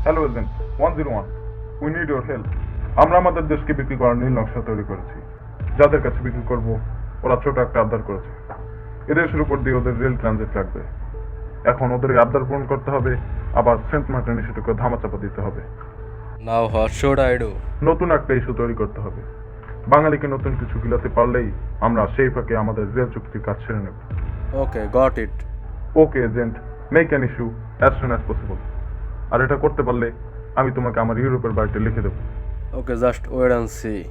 Hello agent 101, we need your help. আমরা আমাদের দেশকে বিক্রি করার নীল নকশা তৈরি করেছি। যাদের কাছে বিক্রি করব ওরা ছোট একটা আবদার করেছে, এদেশের উপর দিয়ে ওদের রেল ট্রানজিট লাগবে। এখন ওদের আবদার পূরণ করতে হবে, আবার সেন্ট মার্টিন ইস্যুটাকে ধামাচাপা দিতে হবে। Now what should I do? নতুন একটা ইস্যু তৈরি করতে হবে। বাঙালিকে নতুন কিছু গিলাতে পারলেই আমরা সেই ফাঁকে আমাদের রেল চুক্তির কাজ সেরে নেব। Okay, got it. Okay agent, make an issue as soon as possible. আর এটা করতে পারলে আমি তোমাকে আমার ইউরোপের বাড়িতে লিখে দেবো। Okay, just wait and see.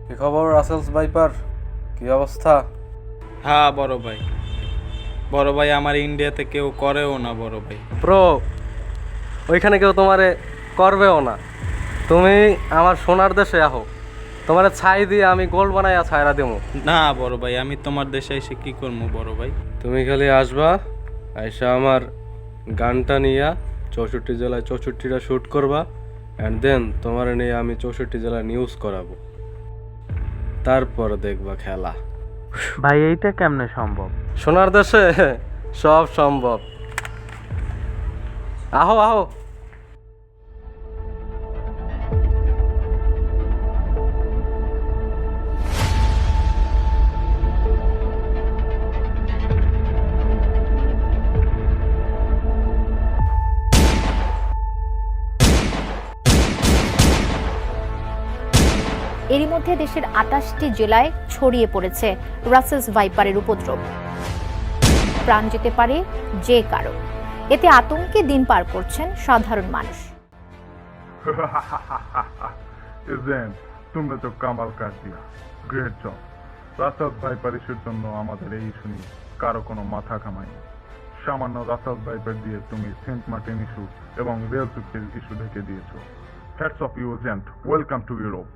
কি খবর রাসেলস ভাইপার? কি অবস্থা? হ্যাঁ বড় ভাই আমার ইন্ডিয়াতে কেউ করেও না বড় ভাই। ব্রো, ওইখানে কেউ তোমারে করবেও না। তুমি আমার সোনার দেশে আহো, তোমারে ছাই দিয়ে আমি গোল্ড বানাইয়া ছাইরা দেবো। না বড় ভাই, আমি তোমার দেশে এসে কি করবো বড় ভাই? তুমি খালি আসবা, আইসা আমার গানটা নিয়া 64 জেলায় 64টা শ্যুট করবা, অ্যান্ড দেন তোমার নিয়ে আমি 64 জেলায় নিউজ করাবো। তারপর দেখবা খেলা। ভাই এইটা কেমনে সম্ভব? সোনার দেশে সব সম্ভব। আহো আহো। এরই মধ্যে দেশের 28টি জেলায় ছড়িয়ে পড়েছে রাসেলস ভাইপারের উপদ্রব। প্রাণ যেতে পারে যে কারো। এতে আতঙ্কে দিন পার করছেন সাধারণ মানুষ। এজেন্ট, তোমরা তো কামাল কাজ দিয়া, গ্রেট জব। রাসেলস ভাইপার ইস্যুর জন্য আমাদের এই ইস্যু নিয়ে কারো কোনো মাথা ঘামায়নি। সামান্য রাসেলস ভাইপার দিয়ে তুমি সেন্ট মার্টিন ইস্যু এবং রেল চুক্তির ইস্যু ঢেকে দিয়েছো। Hats off you agent, welcome to Europe.